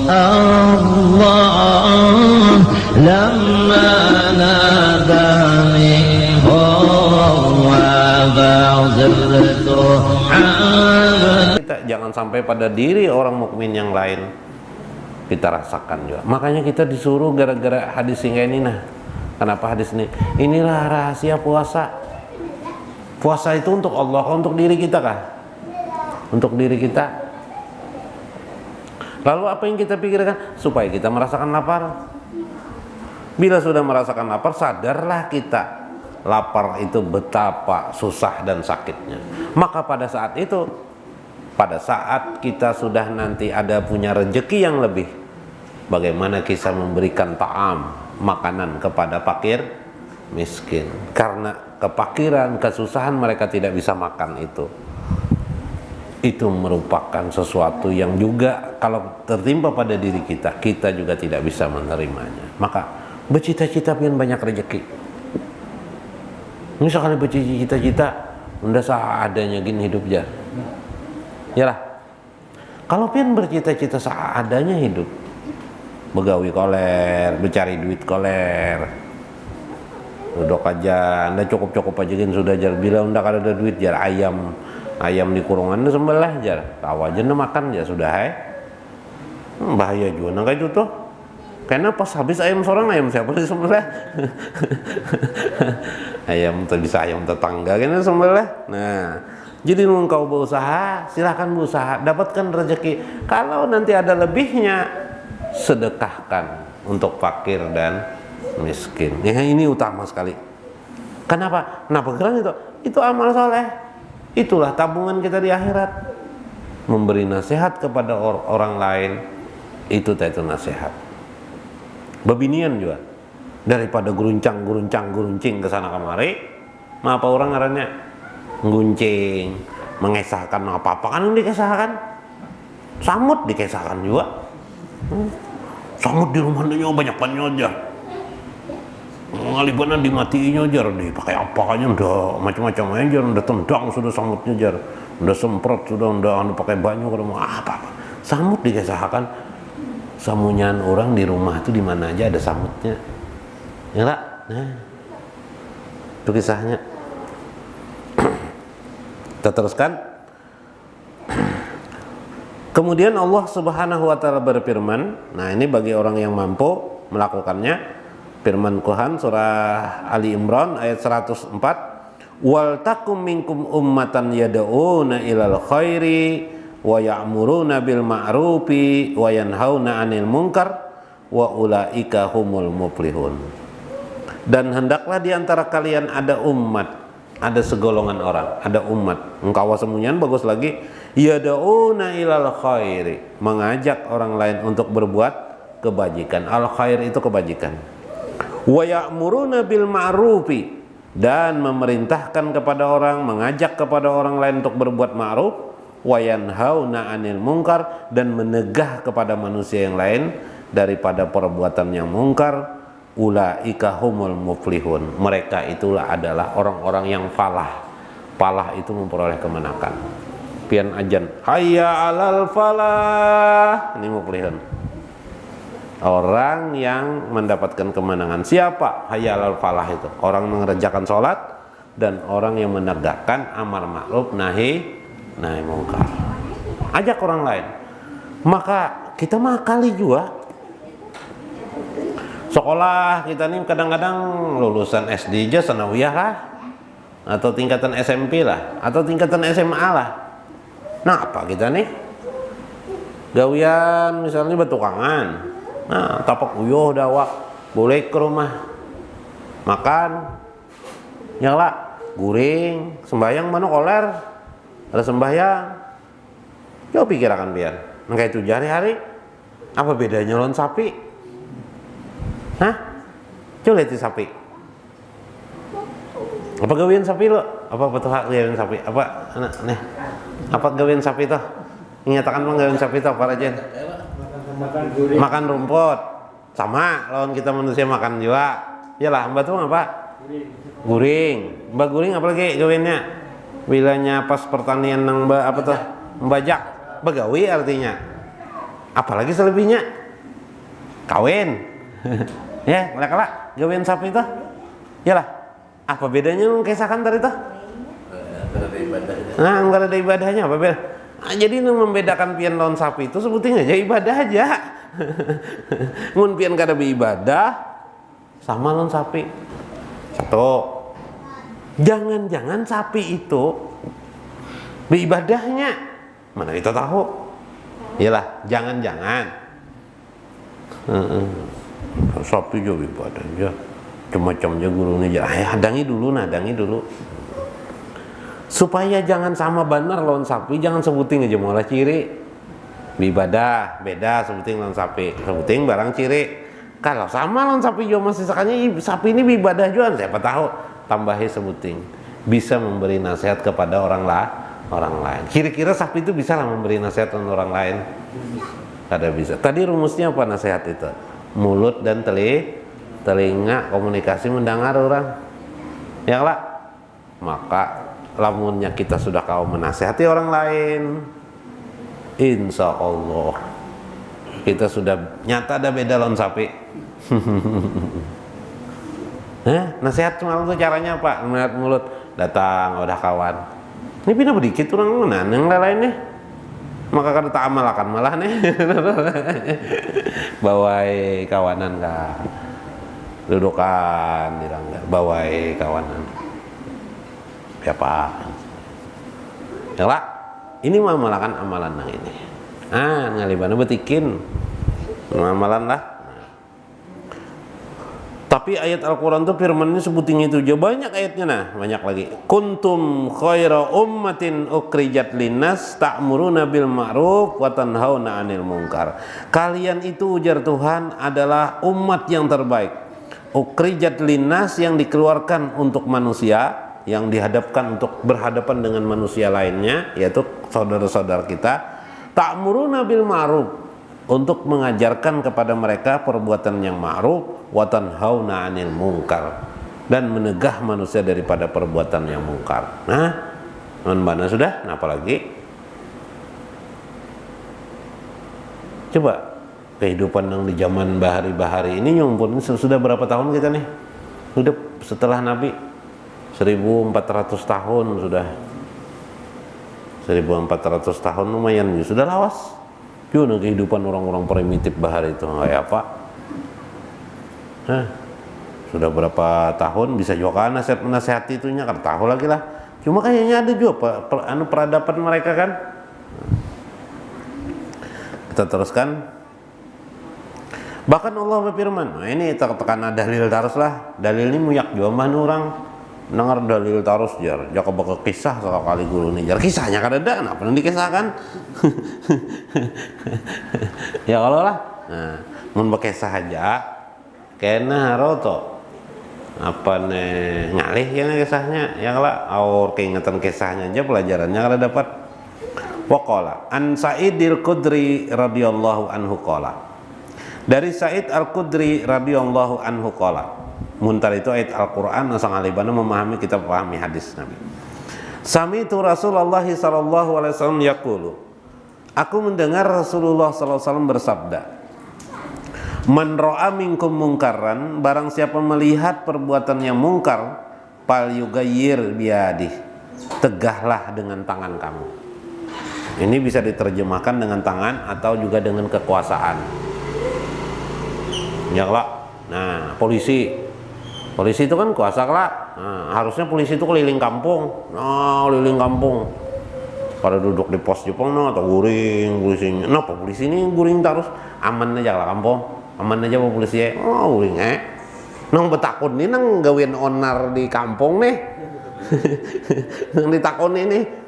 Allah lamma nadani huwa ba'dzirtu. Kita jangan sampai pada diri orang mukmin yang lain kita rasakan juga. Makanya kita disuruh gara-gara hadis ini. Nah, kenapa hadis ini? Inilah rahasia puasa. Puasa itu untuk Allah, untuk diri kita kah? Untuk diri kita. Lalu apa yang kita pikirkan? Supaya kita merasakan lapar. Bila sudah merasakan lapar, sadarlah kita lapar itu betapa susah dan sakitnya. Maka pada saat itu, pada saat kita sudah nanti ada punya rezeki yang lebih, bagaimana kita memberikan ta'am, makanan kepada fakir miskin. Karena kepakiran, kesusahan mereka tidak bisa makan itu merupakan sesuatu yang juga kalau tertimpa pada diri kita, kita juga tidak bisa menerimanya. Maka bercita-cita pengen banyak rezeki. Misalkan bercita-cita udah seadanya gini hidup ya. Yalah. Kalau pengen bercita-cita seadanya hidup, begawi koler, mencari duit koler, duduk aja, anda cukup aja kan sudah jar. Bila anda kada ada duit jar ayam di kurungan sembelih jar, tahu aja anda makan ya sudah bahaya juga nah kayak itu tuh. Karena pas habis ayam seorang, ayam siapa di sembelih? ayam tetangga kan sembelih. Nah, jadi engkau berusaha, silakan berusaha, dapatkan rezeki. Kalau nanti ada lebihnya, sedekahkan untuk fakir dan miskin. Ya, ini utama sekali. Kenapa? Kenapa geran itu? Itu amal soleh. Itulah tabungan kita di akhirat. Memberi nasihat kepada orang lain, itu nasihat. Bebinian juga. Daripada guruncing ke sana kemari, apa orang ngarannya? Guncing, mengesahkan apa-apa kan yang dikesahkan. Samut dikesahkan juga. Samut di rumahnya banyak aja. Ngalibannya dimatiin aja, dipakai apa aja, udah macam-macam aja, udah tendang sudah samutnya jar, udah semprot sudah, udah pakai banyu kalau mau apa. Samut dikesahkan, samunyan orang di rumah itu di mana aja ada samutnya, ya lah. Nah, itu kisahnya. Kita teruskan. Kemudian Allah Subhanahu wa taala berfirman, nah ini bagi orang yang mampu melakukannya. Firman Tuhan surah Ali Imran ayat 104, wal takum minkum ummatan yad'una ilal khairi wa ya'muruna bil ma'rufi wa yanhauna 'anil munkar wa ulaika humul muflihun. Dan hendaklah di antara kalian ada umat, ada segolongan orang, ada umat. Engkau semunyian bagus lagi, yad'una ilal khairi, mengajak orang lain untuk berbuat kebajikan. Al khair itu kebajikan. Wa ya'muruna bil ma'rufi, dan memerintahkan kepada orang, mengajak kepada orang lain untuk berbuat ma'ruf, wa yanhauna 'anil munkar, dan menegah kepada manusia yang lain daripada perbuatan yang mungkar. Ulaika humul muflihun, mereka itulah adalah orang-orang yang falah. Falah itu memperoleh kemenangan. Pian ajan hayya 'alal falah, ini muflihun. Orang yang mendapatkan kemenangan. Siapa? Hayya 'alal falah itu. Orang mengerjakan sholat dan orang yang menegakkan amar ma'ruf nahi munkar. Ajak orang lain. Maka kita mah kali juga sekolah kita nih kadang-kadang lulusan SD aja sanawiyah lah, atau tingkatan SMP lah, atau tingkatan SMA lah. Nah apa kita nih gawian misalnya betukangan. Nah, tapak uyuh dawak, boleh ke rumah makan, nyala, guring, sembahyang mana koler, ada sembahyang. Coba pikirkan biar, kayak itu hari-hari, apa bedanya lawan sapi? Hah? Coba lihat sapi. Apa gawian sapi lo? Apa betul hak gawian sapi? Apa anak nih? Apa gawian sapi toh? Menyatakan gawian sapi toh para jen? Makan rumput sama lawan kita manusia makan juga. Yalah, mbak tuh apa? Guring. Mbak guring apalagi gawinnya? Bilanya pas pertanian nang mbak apa tuh? Membajak. Begawi artinya. Apalagi selebihnya kawin. Ya, kalak gawin sapi itu. Yalah. Apa bedanya kesakan tadi tuh? Nah, enggak ada ibadahnya apa beda? Nah, jadi membedakan pian lawan sapi itu sebutin aja ibadah aja. Mun pian kada beribadah sama lawan sapi. Satu. Jangan-jangan sapi itu beribadahnya, mana kita tahu? Iyalah, jangan-jangan. Sapi juga ibadahnya, macam-macamnya gurunya. Hadangi dulu. Supaya jangan sama benar lawan sapi, jangan sebutin aja malah ciri. Beribadah beda sebutin lawan sapi, sebutin barang ciri. Kalau sama lawan sapi juga masih sakanya sapi ini beribadah juga, siapa tahu. Tambahi sebutin bisa memberi nasihat kepada orang lain. Kira-kira sapi itu bisa lah memberi nasihat kepada orang lain? Kada bisa. Tadi rumusnya apa nasihat itu? Mulut dan telinga komunikasi mendengar orang. Ya lah. Maka lamunnya kita sudah kau menasihati orang lain, insya Allah kita sudah nyata ada beda lawan sapi. Nasihat semalam tuh caranya apa? Melihat mulut, datang udah kawan. Ini pindah sedikit orang mana yang lainnya. Maka kada tak amalakan malah nih. Bawai kawanan kah? Dudukan dirang bawai kawanan. Siapa? Ya lah. Ini mamalakan amalan nang ini. Ngalibana betikin. Amalan lah. Tapi ayat Al-Quran itu firmannya sebutin itu aja, banyak ayatnya banyak lagi. Kuntum khaira ummatin ukhrijat linnas ta'muruna bil ma'ruf wa tanhauna 'anil munkar. Kalian itu ujar Tuhan adalah umat yang terbaik. Ukhrijat linnas yang dikeluarkan untuk manusia, yang dihadapkan untuk berhadapan dengan manusia lainnya, yaitu saudara-saudara kita. Ta'muruna bil ma'ruf, untuk mengajarkan kepada mereka perbuatan yang ma'ruf, wa tanhauna 'anil munkar, dan menegah manusia daripada perbuatan yang mungkar. Nah, mana sudah? Nah, apalagi? Coba kehidupan yang di zaman bahari-bahari ini nyumpun sudah berapa tahun kita nih? Sudah setelah Nabi 1400 tahun sudah. 1400 tahun lumayan sudah lawas. Gimana kehidupan orang-orang primitif bahari itu kayak apa? Sudah berapa tahun bisa juga nasihat itunya kan tahu lagi lah. Cuma kayaknya ada juga peradaban mereka kan. Kita teruskan. Bahkan Allah berfirman, nah ini tekan dalil terus lah. Dalil ini muyak juga mah orang dengar dalil terus jar. Jaka bakal kisah sekali guru nih jar. Kisahnya kan ada, kenapa yang dikisahkan? Ya kalau lah. Nah, mun berkisah aja kena haroto apa nih ngalih yang kisahnya ya lah aur keingatan kisahnya aja pelajarannya kada dapat. Waqala an Sa'idil Khudri radhiyallahu anhu qala, dari Sa'id Al-Khudri radhiyallahu anhu qala, muntar itu ayat Al-Qur'an sang alibana memahami kita pahami hadis Nabi. Sami'tu Rasulullah sallallahu alaihi wasallam yaqulu, aku mendengar Rasulullah sallallahu alaihi wasallam bersabda, man ra'a minkum mungkaran, barang siapa melihat perbuatan yang mungkar, fal yughayyir biyadih, tegahlah dengan tangan kamu. Ini bisa diterjemahkan dengan tangan atau juga dengan kekuasaan. Ya lah. Nah, polisi itu kan kuasa lah. Nah, harusnya polisi itu keliling kampung. Nah, keliling kampung. Pada duduk di pos Jepang atau guring polisinya. Nah, polisi ini guring terus aman aja lah kampung. Aman aja pak polisi ya. Oh uring nang betakun ini nang gawin onar di kampung nih. Nang ditakun ini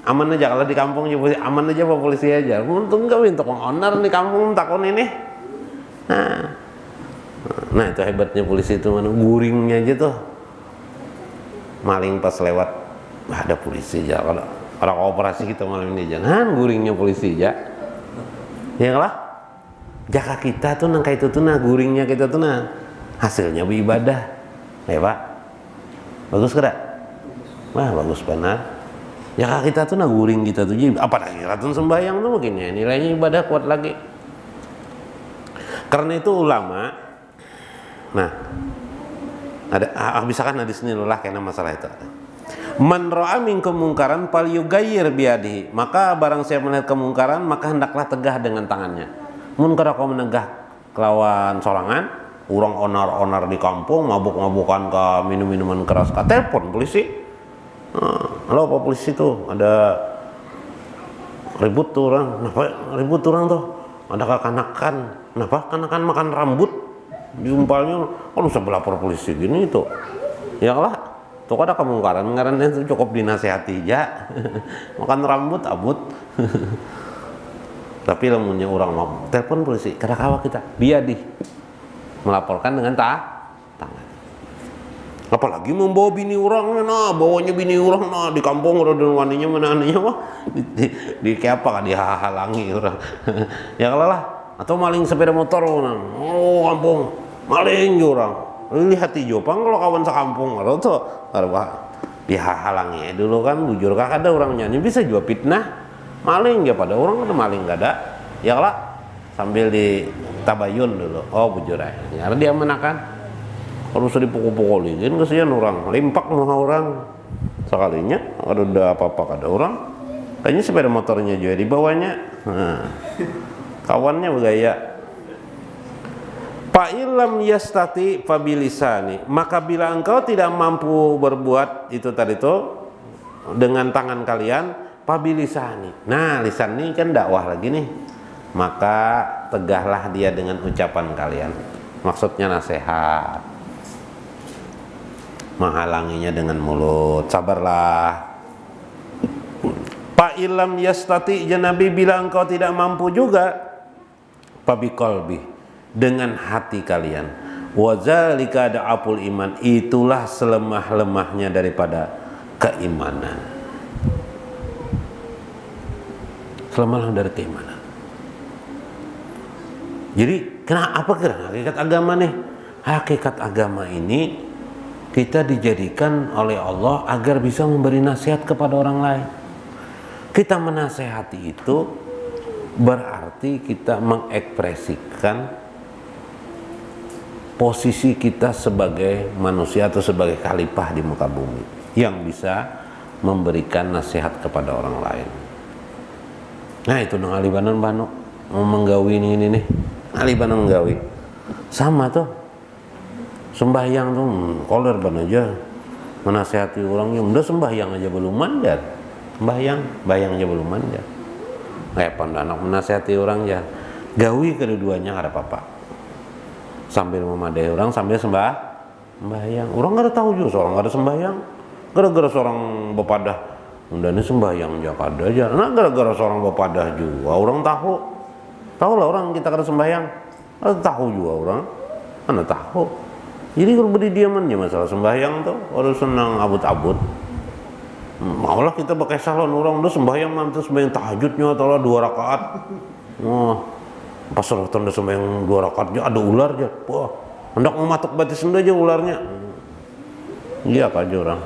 aman aja kalau di kampung juga aman aja pak polisi aja. Untung gawin tukang onar di kampung takun ini. Nah itu hebatnya polisi itu mana guringnya aja tuh. Maling pas lewat ada polisi aja. Kalau orang operasi kita malam ini jangan guringnya polisi aja. Ya lah. Jaka kita tuh nang kayak itu tuh nah guringnya kita tuh nah hasilnya beribadah, ya pak, bagus kada? Wah bagus benar. Jaka kita tuh nah guring kita tuh, apa lagi ratun sembahyang tuh mungkin ya nilainya ibadah kuat lagi. Karena itu ulama, nah ada misalkan di sini lah karena masalah itu. Man ra'a minkum mungkaran falyughayyir biyadihi, maka barang siapa melihat kemungkaran maka hendaklah tegah dengan tangannya. Mun kada kau menegah kelawan sorangan, urang onar-onar di kampung, mabuk-mabukan ke minum-minuman keras, ka telepon polisi. Halo Pak polisi tuh ada ribut tuh orang, kenapa ribut tuh orang tuh? Ada kekanakan, kenapa kanakan makan rambut? Diumpalnya, oh bisa lapor polisi gini itu. Ya lah, tuh ada kemungkaran itu cukup dinasehati ya. Makan rambut abut. Tapi lamunnya orang mau telepon polisi, kada kawa kita biadi melaporkan dengan tangan. Apalagi membawa bini orang, nah bawanya bini orang, nah di kampung udah waninya mana aninya mah di kayak apa kan dihalangi orang. Ya kalau lah, atau maling sepeda motor, oh kampung maling orang, lihat di Jepang kalau kawan sekampung atau tuh dihalangi dulu kan bujur kak ada orang nyanyi bisa juga fitnah maling ya pada orang ada maling gak ada, ya kalau sambil ditabayun dulu, oh bujur aja, karena dia menakan. Harus dipukul-pukulin, kesian orang, limpak muha orang sekalinya, ada apa-apa ada orang, kayaknya sepeda motornya juga dibawanya, kawannya bergaya. Fa illam yastati fabilisani, maka bila engkau tidak mampu berbuat itu tadi itu dengan tangan kalian, fabilisani. Nah lisan ini kan dakwah lagi nih, maka tegahlah dia dengan ucapan kalian, maksudnya nasihat. Menghalanginya dengan mulut, sabarlah. Fa illam yastati, ya Nabi bila engkau tidak mampu juga, fa biqalbi, dengan hati kalian. Wa zalika da'aful iman, itulah selemah-lemahnya daripada keimanan. Selemah dari keimanan. Jadi kenapa kira hakikat agama nih? Hakikat agama ini kita dijadikan oleh Allah agar bisa memberi nasihat kepada orang lain. Kita menasehati itu berarti kita mengekspresikan posisi kita sebagai manusia atau sebagai khalifah di muka bumi yang bisa memberikan nasihat kepada orang lain. Nah itu nang alibanan banu mau menggawi ini nih, alibanan menggawi sama tuh. Sembahyang tuh koler ban aja menasihati orang yang udah sembahyang aja belum mandar, sembahyang aja belum mandar. Kayak pandanak menasihati orang ya, gawi kedua-duanya ada apa-apa. Sambil memadai orang sambil sembahyang. Orang nggak ada tahu juga seorang nggak ada sembahyang. Gara-gara seorang bepadah, udah ini sembahyang jakada aja. Nah gara-gara seorang bepadah juga orang tahu lah orang kita kada sembahyang, ada tahu juga orang, mana tahu. Jadi kalau beri diamannya masalah sembahyang tuh orang senang abut-abut. Maulah kita pakai salon orang udah sembahyang mantu sembahyang tahajudnya atau 2 rakaat. Pas sholat udah sembahyang 2 rakaatnya ada ular aja. Wah, hendak mematuk batis aja ularnya. Iya aja orang.